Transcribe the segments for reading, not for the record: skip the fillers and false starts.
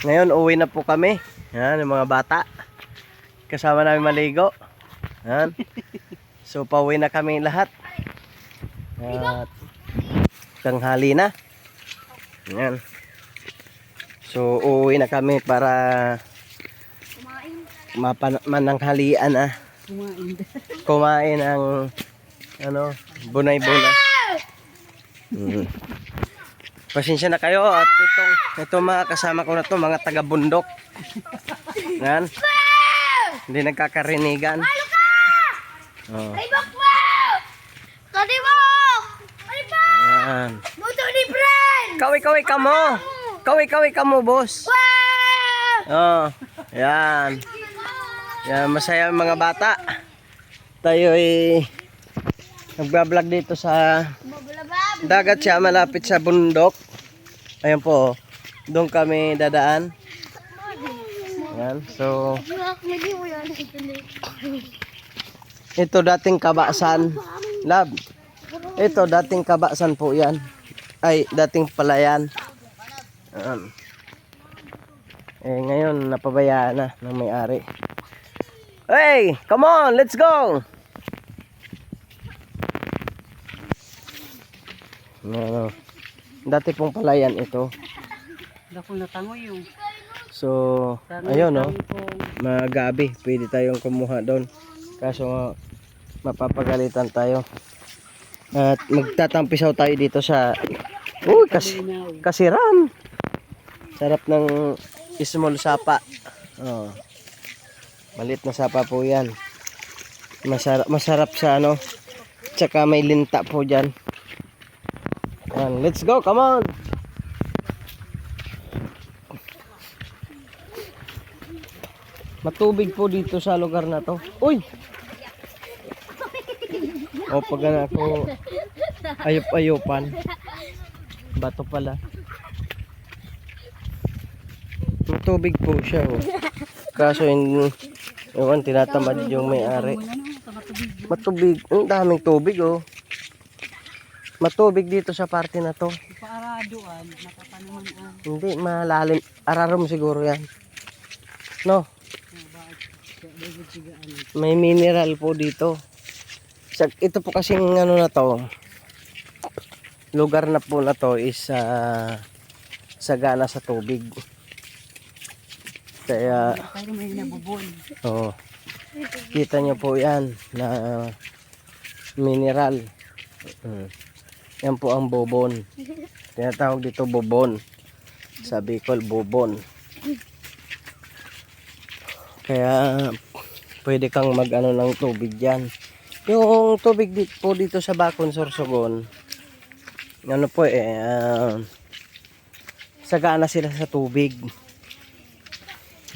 Ngayon uwi na po kami. Yan, yung mga bata. Kasama namin maligo. Yan. So pauwi na kami lahat. At tanghali na. Yan. So uuwi na kami para mananghalian kumain ang bunay-bunay. Pasensya na kayo at itong mga kasama ko na to, mga taga-bundok. Yan. Hindi nagkakarinigan. Oh. Yan. Kawi ka mo, boss. Oh, yan. Yan, masaya ang mga bata. Tayo ay nagbablog dito sa dagat siya, malapit sa bundok. Ayan po, doon kami dadaan. Ayan, so ito dating Kabasan, love. Ito dating Kabasan po yan. Ay, dating Palayan. Ayan. Ngayon napabayaan na ng may-ari. Hey, come on, let's go. No. Dati pong Palayan ito. Dako na tangoy yung. So, ayun no. Magabi, pwede tayong kumuha doon. Kaso mapapagalitan tayo. At magtatampisaw tayo dito sa kasiran. Sarap ng small sapa. Oh. Maliit na sapa po 'yan. Masarap sa tsaka may linta po diyan. Let's go, come on. Matubig po dito sa lugar na to. Uy! O pag ako ayop-ayopan. Bato pala. Matubig po siya. Oh. Kaso ewan, tinatamad yung may-ari. Matubig. Ang daming tubig oh. Matubig dito sa parte na to. Paaraduan, nakapanaman. Hindi, malalim. Ararom siguro yan. No? May mineral po dito. Ito po kasing na to. Lugar na po na to is sagana sa tubig. Kaya may nabubon. Oh. Kita nyo po yan na mineral. Yan po ang bobon. Tinatawag dito bobon. Sa Bicol, bobon. Kaya pwede kang ng tubig dyan. Yung tubig dito sa Bacon, Sorsogon, sagana sila sa tubig.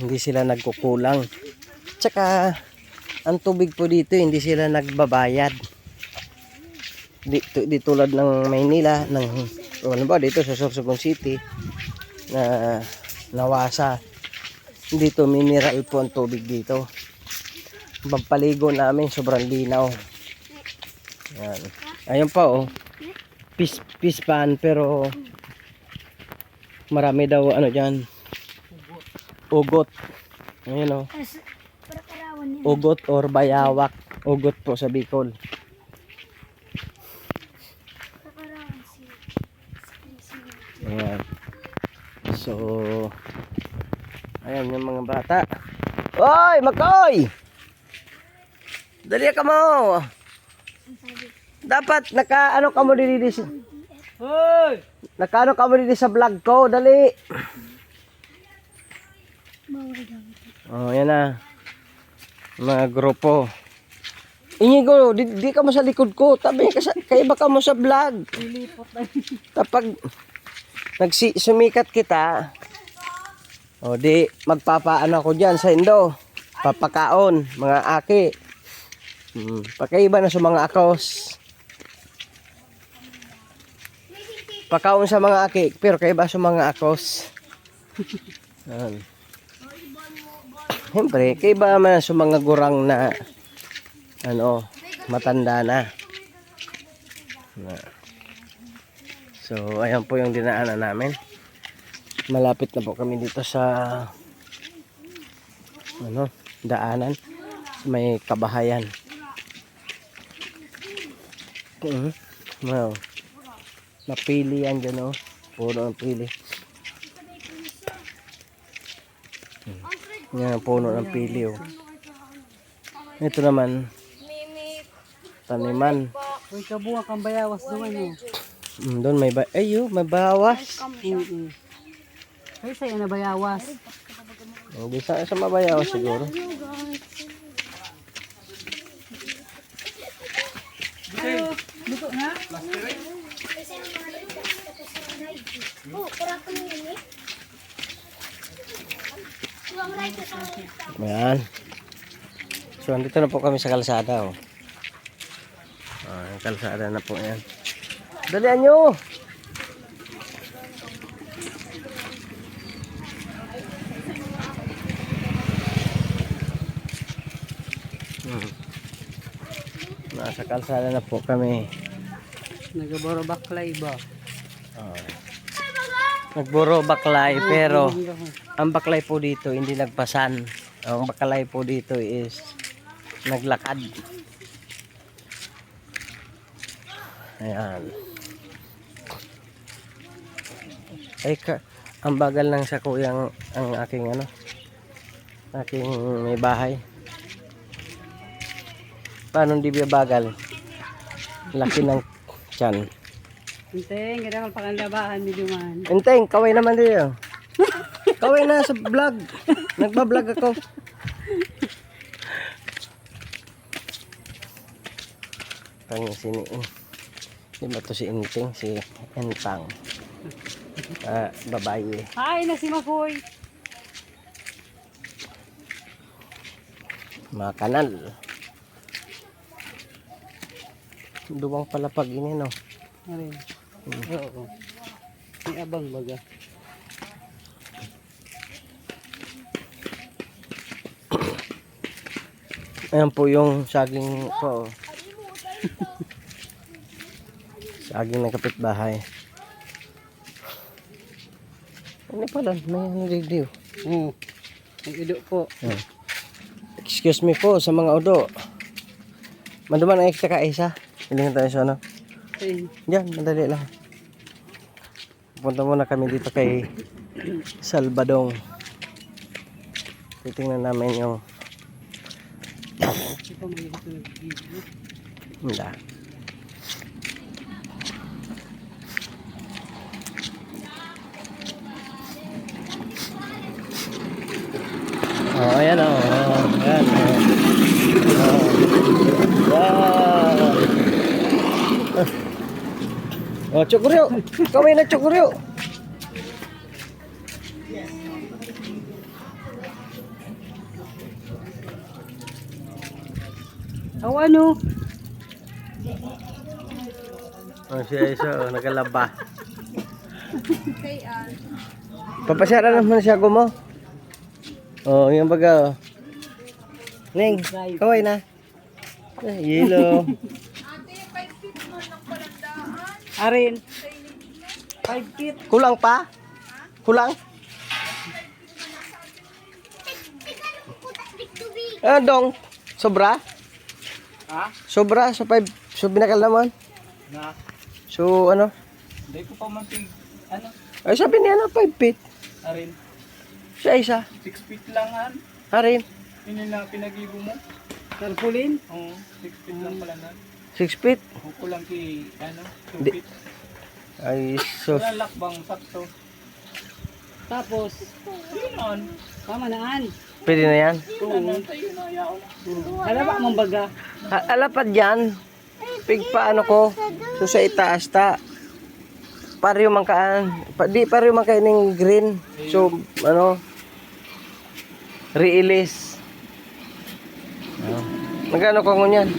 Hindi sila nagkukulang. Tsaka ang tubig po dito hindi sila nagbabayad. Di tulad ng Maynila, dito sa Sorsogon City na Nawasa. Dito mineral po ang tubig dito. Pagpaligo namin sobrang linaw. Yan. Ayun pa oh. Fish pan pero marami daw diyan. Ugot. Ayun oh. Ugot or bayawak. Ugot po sa Bicol. Ayan. So ayan yung mga bata. Oy, Makoy! Dali ka mo. Dapat ka mo dito. Hoy! Ka mo dito sa vlog ko, dali. Oh, yan na. Mga grupo. Inigo, di ka mo sa likod ko. Tabi ka kaya baka mo sa vlog. Kapag sumikat kita, di magpapaano ako diyan sa Indo. Papakaon, mga aki. Pakaiba na sa mga akos. Pakaon sa mga aki, pero kaiba sa mga akos. Siyempre, kaiba man sa mga gurang na matanda na. So, ayan po yung dinaanan namin. Malapit na po kami dito sa daanan. May kabahayan. Wow. Napili yan dyan, oh. Puro ang pili. Yan, puno ng pili, oh. Ito naman, taniman. Uy, kabuha kang bayawas doon eh. Doon may may bawas. Ay, sa'yo na bayawas. Hindi sa mabayawas siguro. Luto na? Ayan. So, andito na po kami sa kalsada, oh. Kalsada na po yan. Dalian nyo! Nasa kalsada na po kami. Nagaboro baklay ba? Nagburo baklay, pero ang baklay po dito hindi nagpasan. Ang baklay po dito is naglakad. Ayan. Ang bagal ng sa kuyang ang aking aking may bahay. Paano hindi ba bagal? Laki ng tiyan. Inteng, ganda kang pakanlabahan, medyo man. Inteng, kaway naman dito. Kaway na sa vlog. Nagba-vlog ako. Tang sini. Di ba to si Inteng, si Entang. Babae. Hi na si Makoy. Mga kanal. Duwang palapag ini, no? Arin. Oo. May abang baga. Ayan po yung saging po. Saging ng kapitbahay. Ano pala? May radio. Oo. Ang ido po. Excuse me po sa mga udo. Maduman ang ekstra ka isa. Hilingan tayo sa Ay. Diyan, madali lang. Punta muna kami dito kay Salvadong. Titingnan namin yung Ito may ito nag-video. Hindi. Oh, ayan oh. Ayan oh. Wow. Oh, Chokuryo. Kawin na Chokuryo. Oh, ano? Oh, siya isa, oh, nagalaba. Papasyara naman siya mo. Oh, yung baga. Oh. Ning, kaway na. Yelo. Arin. 5 feet. Kulang pa? Kulang? Dong. Sobra? Ha? Sobra sa 5. So binakal naman. Na? So ano? Hindi ko pa mantig. Ano? Ay sabi niya 5 feet. Arin. Siya isa. 6 feet lang han. Harin. Yun yung lang pinag-ibo mo. Tarpulin. Oo. 6 feet lang pala na. 6 feet. Huko lang kay, 2 Di- feet. Ay sus. Wala lakbang, sakto. Tapos, Yun on. pamanaan. Pwede na yan. Ano, tayo na, yaon. Alam ba mong baga? Alapad yan. Pig paano ko. So sa itaas ta. Pariyo man kaan. Di pariyo man kain ng green. So ano. Release. Magkano ko ngunyan?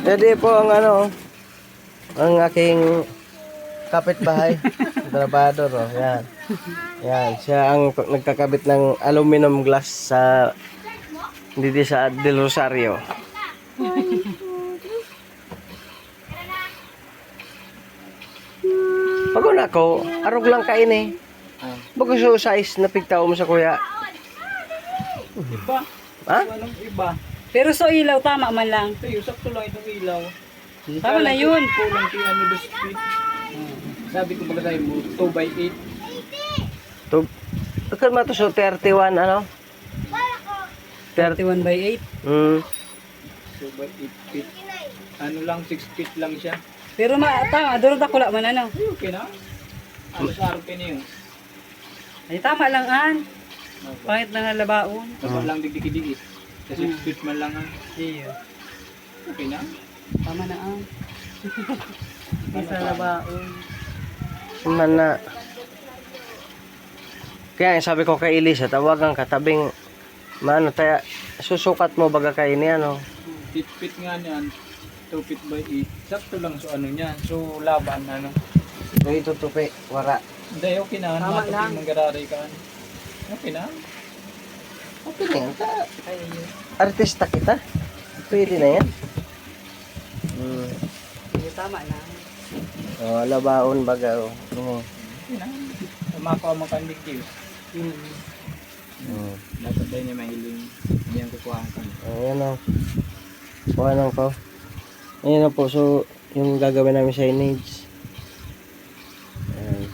Pwede po ang ang aking kapitbahay. Trabador, oh. Yan. Yan. Siya ang nagkakabit ng aluminum glass sa dito sa Del Rosario. Pag una ko, arog lang kain eh. Baka so size na pigtao mo sa kuya. Iba. Ha? Walang iba. Pero sa ilaw, tama man lang. Ito yung sakto lang itong ilaw. Tama na yun. Kulang kay ano dos feet. Sabi ko baga tayo mo, 2 by 8. To, akan mo to so 31 ano? 30. 31 by 8. 2 by 8 feet. Ano lang, 6 feet lang siya. Pero tama, doon takula man ano. Ay, okay na. Ano sa RP niyo? Ay, tama lang an. Pangit lang ang labaon. Tama lang digdikidikit. Kasi 6 feet man lang ang. Iyo. Okay na. Tama na an. Isa labaon. Man na. Kaya sabi ko kay Elisa, tawagan ka tabing maano tayo susukat mo baga kay ni ano. 8 feet nga niyan. 2 feet by 8. Sakto lang so ano niya. So laban ano. So ito tupi, wara. Hindi, okay na. Tama lang. Mataping manggararay ka. Okay na. Okay na yan. Artista kita. Pwede na yan. Iyo, tama na. Oh, labaon baga oh. Okay na. Makakuha mo kandik yun. Dapat tayo niya mahiling. Hindi ang kukuha ka. Ayan o. Kuha lang ko. Ayan na po. So, yung gagawin namin signage. Ayan.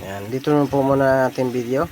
Ayan. Dito na po muna natin video.